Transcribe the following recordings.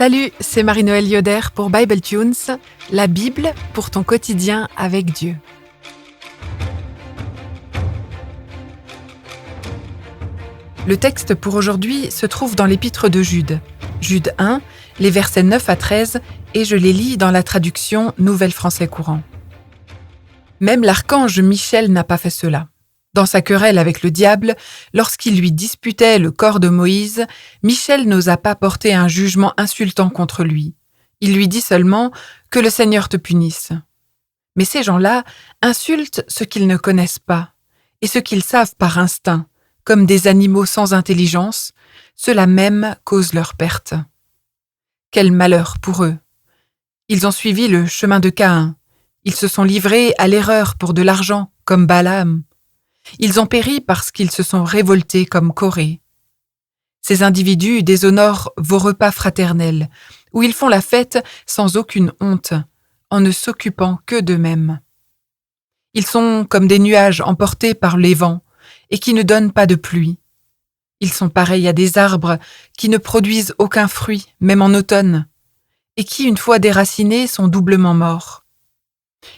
Salut, c'est Marie-Noëlle Yoder pour Bible Tunes, la Bible pour ton quotidien avec Dieu. Le texte pour aujourd'hui se trouve dans l'épître de Jude. Jude 1, les versets 9 à 13, et je les lis dans la traduction Nouvelle Français courant. Même l'archange Michel n'a pas fait cela. Dans sa querelle avec le diable, lorsqu'il lui disputait le corps de Moïse, Michel n'osa pas porter un jugement insultant contre lui. Il lui dit seulement « Que le Seigneur te punisse ». Mais ces gens-là insultent ce qu'ils ne connaissent pas, et ce qu'ils savent par instinct, comme des animaux sans intelligence, cela même cause leur perte. Quel malheur pour eux! Ils ont suivi le chemin de Caïn. Ils se sont livrés à l'erreur pour de l'argent, comme Balaam. Ils ont péri parce qu'ils se sont révoltés comme Corée. Ces individus déshonorent vos repas fraternels, où ils font la fête sans aucune honte, en ne s'occupant que d'eux-mêmes. Ils sont comme des nuages emportés par les vents, et qui ne donnent pas de pluie. Ils sont pareils à des arbres qui ne produisent aucun fruit, même en automne, et qui, une fois déracinés, sont doublement morts.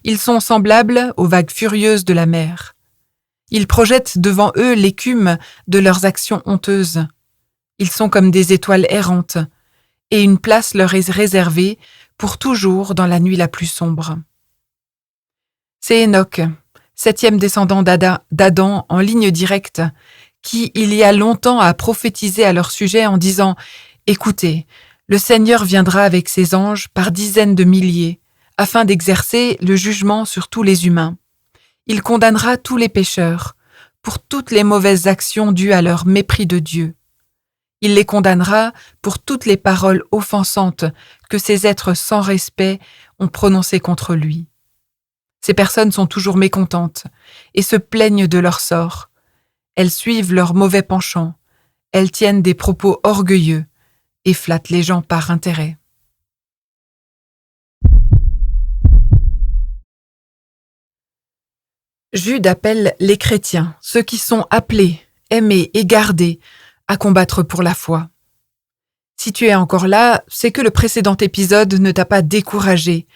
Ils sont semblables aux vagues furieuses de la mer. Ils projettent devant eux l'écume de leurs actions honteuses. Ils sont comme des étoiles errantes, et une place leur est réservée pour toujours dans la nuit la plus sombre. C'est Enoch, 7e descendant d'Adam en ligne directe, qui, il y a longtemps, a prophétisé à leur sujet en disant « Écoutez, le Seigneur viendra avec ses anges par dizaines de milliers, afin d'exercer le jugement sur tous les humains. Il condamnera tous les pécheurs pour toutes les mauvaises actions dues à leur mépris de Dieu. Il les condamnera pour toutes les paroles offensantes que ces êtres sans respect ont prononcées contre lui. Ces personnes sont toujours mécontentes et se plaignent de leur sort. Elles suivent leurs mauvais penchants, elles tiennent des propos orgueilleux et flattent les gens par intérêt. » Jude appelle les chrétiens, ceux qui sont appelés, aimés et gardés, à combattre pour la foi. Si tu es encore là, c'est que le précédent épisode ne t'a pas découragé,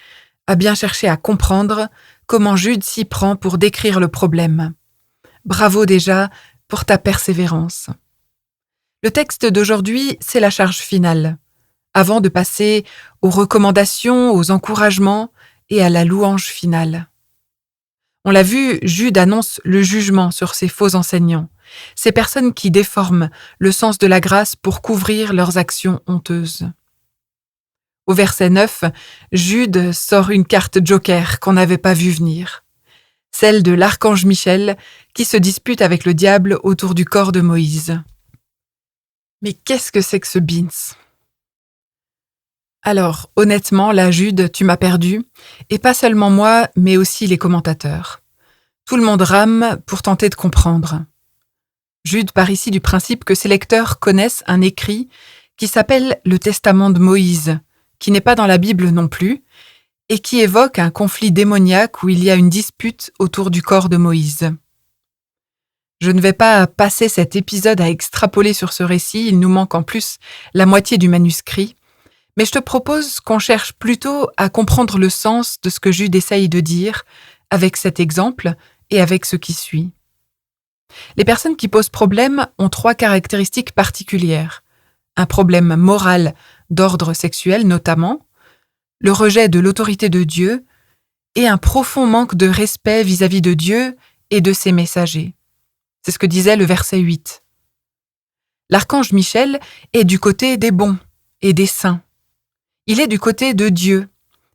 à bien chercher à comprendre comment Jude s'y prend pour décrire le problème. Bravo déjà pour ta persévérance. Le texte d'aujourd'hui, c'est la charge finale, avant de passer aux recommandations, aux encouragements et à la louange finale. On l'a vu, Jude annonce le jugement sur ces faux enseignants, ces personnes qui déforment le sens de la grâce pour couvrir leurs actions honteuses. Au verset 9, Jude sort une carte joker qu'on n'avait pas vue venir, celle de l'archange Michel qui se dispute avec le diable autour du corps de Moïse. Mais qu'est-ce que c'est que ce beans ? Alors, honnêtement, là, Jude, tu m'as perdu, et pas seulement moi, mais aussi les commentateurs. Tout le monde rame pour tenter de comprendre. Jude part ici du principe que ses lecteurs connaissent un écrit qui s'appelle le Testament de Moïse, qui n'est pas dans la Bible non plus, et qui évoque un conflit démoniaque où il y a une dispute autour du corps de Moïse. Je ne vais pas passer cet épisode à extrapoler sur ce récit, il nous manque en plus la moitié du manuscrit, mais je te propose qu'on cherche plutôt à comprendre le sens de ce que Jude essaye de dire avec cet exemple et avec ce qui suit. Les personnes qui posent problème ont 3 caractéristiques particulières. Un problème moral d'ordre sexuel notamment, le rejet de l'autorité de Dieu et un profond manque de respect vis-à-vis de Dieu et de ses messagers. C'est ce que disait le verset 8. L'archange Michel est du côté des bons et des saints. Il est du côté de Dieu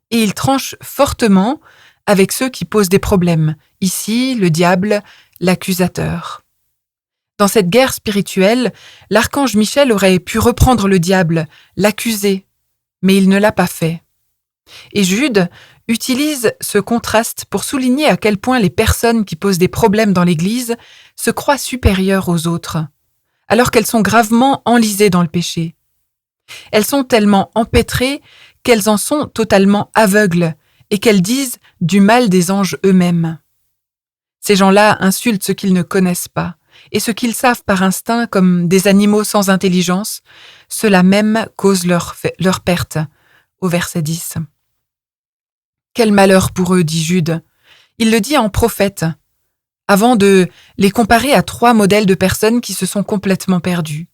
et il tranche fortement avec ceux qui posent des problèmes. Ici, le diable, l'accusateur. Dans cette guerre spirituelle, l'archange Michel aurait pu reprendre le diable, l'accuser, mais il ne l'a pas fait. Et Jude utilise ce contraste pour souligner à quel point les personnes qui posent des problèmes dans l'Église se croient supérieures aux autres, alors qu'elles sont gravement enlisées dans le péché. Elles sont tellement empêtrées qu'elles en sont totalement aveugles et qu'elles disent du mal des anges eux-mêmes. Ces gens-là insultent ce qu'ils ne connaissent pas et ce qu'ils savent par instinct comme des animaux sans intelligence, cela même cause leur perte. Au verset 10. Quel malheur pour eux, dit Jude. Il le dit en prophète, avant de les comparer à 3 modèles de personnes qui se sont complètement perdues.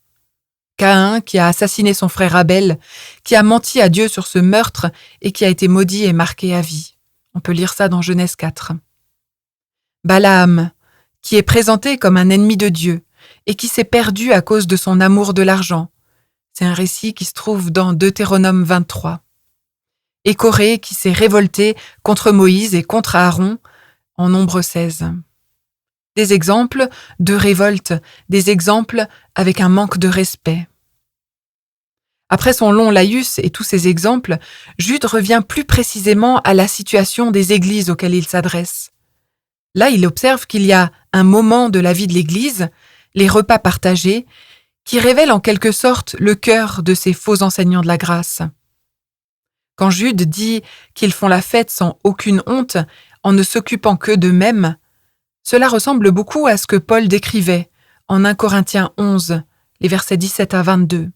Caïn, qui a assassiné son frère Abel, qui a menti à Dieu sur ce meurtre et qui a été maudit et marqué à vie. On peut lire ça dans Genèse 4. Balaam, qui est présenté comme un ennemi de Dieu et qui s'est perdu à cause de son amour de l'argent. C'est un récit qui se trouve dans Deutéronome 23. Et Corée, qui s'est révolté contre Moïse et contre Aaron en Nombre 16. Des exemples de révolte, des exemples avec un manque de respect. Après son long laïus et tous ces exemples, Jude revient plus précisément à la situation des églises auxquelles il s'adresse. Là, il observe qu'il y a un moment de la vie de l'Église, les repas partagés, qui révèle en quelque sorte le cœur de ces faux enseignants de la grâce. Quand Jude dit qu'ils font la fête sans aucune honte, en ne s'occupant que d'eux-mêmes, cela ressemble beaucoup à ce que Paul décrivait en 1 Corinthiens 11, les versets 17 à 22.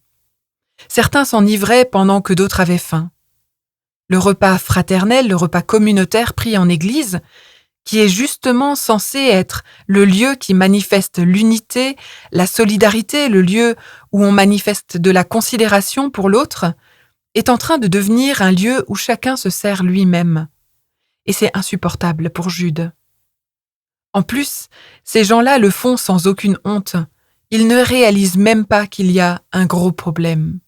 Certains s'enivraient pendant que d'autres avaient faim. Le repas fraternel, le repas communautaire pris en Église, qui est justement censé être le lieu qui manifeste l'unité, la solidarité, le lieu où on manifeste de la considération pour l'autre, est en train de devenir un lieu où chacun se sert lui-même. Et c'est insupportable pour Jude. En plus, ces gens-là le font sans aucune honte. Ils ne réalisent même pas qu'il y a un gros problème.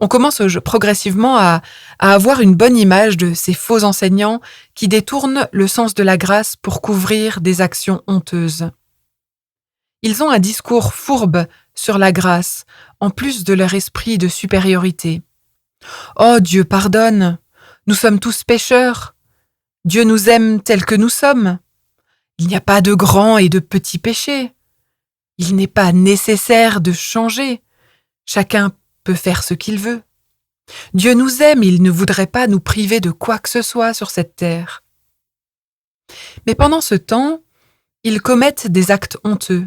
On commence progressivement à avoir une bonne image de ces faux enseignants qui détournent le sens de la grâce pour couvrir des actions honteuses. Ils ont un discours fourbe sur la grâce, en plus de leur esprit de supériorité. « Oh, Dieu pardonne, nous sommes tous pécheurs. Dieu nous aime tels que nous sommes. Il n'y a pas de grands et de petits péchés. Il n'est pas nécessaire de changer. Chacun peut faire ce qu'il veut. Dieu nous aime, il ne voudrait pas nous priver de quoi que ce soit sur cette terre. » Mais pendant ce temps, ils commettent des actes honteux,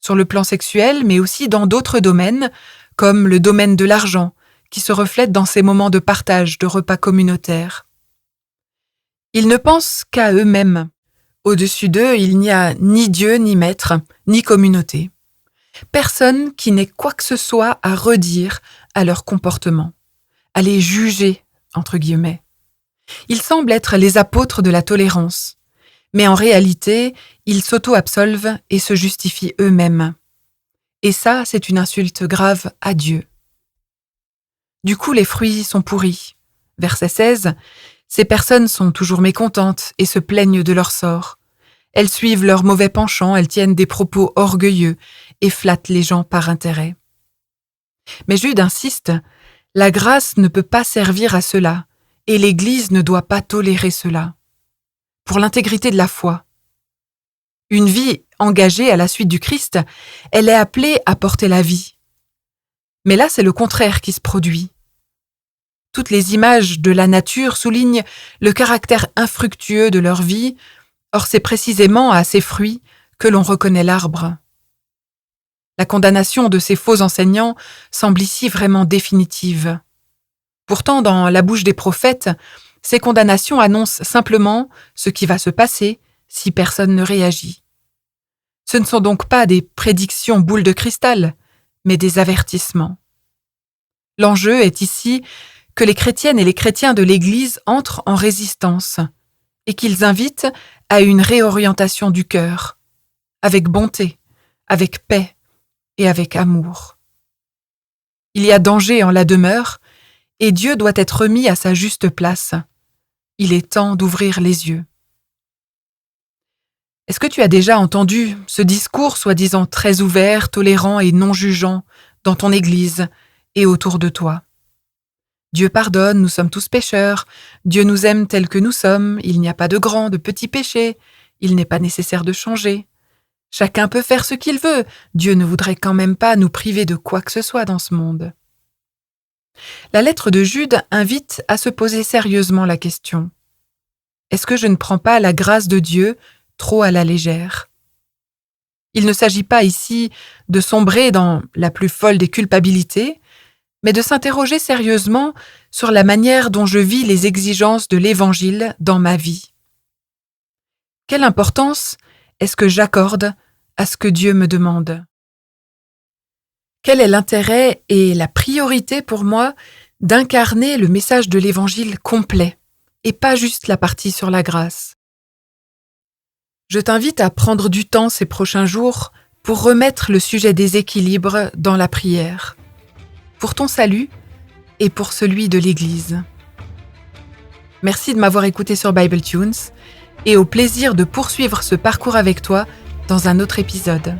sur le plan sexuel, mais aussi dans d'autres domaines, comme le domaine de l'argent, qui se reflète dans ces moments de partage de repas communautaires. Ils ne pensent qu'à eux-mêmes. Au-dessus d'eux, il n'y a ni Dieu, ni maître, ni communauté. Personne qui n'ait quoi que ce soit à redire à leur comportement, à les juger, entre guillemets. Ils semblent être les apôtres de la tolérance, mais en réalité, ils s'auto-absolvent et se justifient eux-mêmes. Et ça, c'est une insulte grave à Dieu. Du coup, les fruits sont pourris. Verset 16, ces personnes sont toujours mécontentes et se plaignent de leur sort. Elles suivent leurs mauvais penchants, elles tiennent des propos orgueilleux et flattent les gens par intérêt. Mais Jude insiste, la grâce ne peut pas servir à cela, et l'Église ne doit pas tolérer cela. Pour l'intégrité de la foi. Une vie engagée à la suite du Christ, elle est appelée à porter la vie. Mais là, c'est le contraire qui se produit. Toutes les images de la nature soulignent le caractère infructueux de leur vie, or c'est précisément à ces fruits que l'on reconnaît l'arbre. La condamnation de ces faux enseignants semble ici vraiment définitive. Pourtant, dans la bouche des prophètes, ces condamnations annoncent simplement ce qui va se passer si personne ne réagit. Ce ne sont donc pas des prédictions boules de cristal, mais des avertissements. L'enjeu est ici que les chrétiennes et les chrétiens de l'Église entrent en résistance et qu'ils invitent à une réorientation du cœur, avec bonté, avec paix et avec amour. Il y a danger en la demeure et Dieu doit être remis à sa juste place. Il est temps d'ouvrir les yeux. Est-ce que tu as déjà entendu ce discours soi-disant très ouvert, tolérant et non jugeant dans ton Église et autour de toi? Dieu pardonne, nous sommes tous pécheurs, Dieu nous aime tels que nous sommes, il n'y a pas de grands, de petits péchés, il n'est pas nécessaire de changer. Chacun peut faire ce qu'il veut, Dieu ne voudrait quand même pas nous priver de quoi que ce soit dans ce monde. La lettre de Jude invite à se poser sérieusement la question. Est-ce que je ne prends pas la grâce de Dieu trop à la légère? Il ne s'agit pas ici de sombrer dans la plus folle des culpabilités, mais de s'interroger sérieusement sur la manière dont je vis les exigences de l'Évangile dans ma vie. Quelle importance est-ce que j'accorde à ce que Dieu me demande ? Quel est l'intérêt et la priorité pour moi d'incarner le message de l'Évangile complet et pas juste la partie sur la grâce ? Je t'invite à prendre du temps ces prochains jours pour remettre le sujet des équilibres dans la prière, pour ton salut et pour celui de l'Église. Merci de m'avoir écouté sur Bible Tunes et au plaisir de poursuivre ce parcours avec toi dans un autre épisode.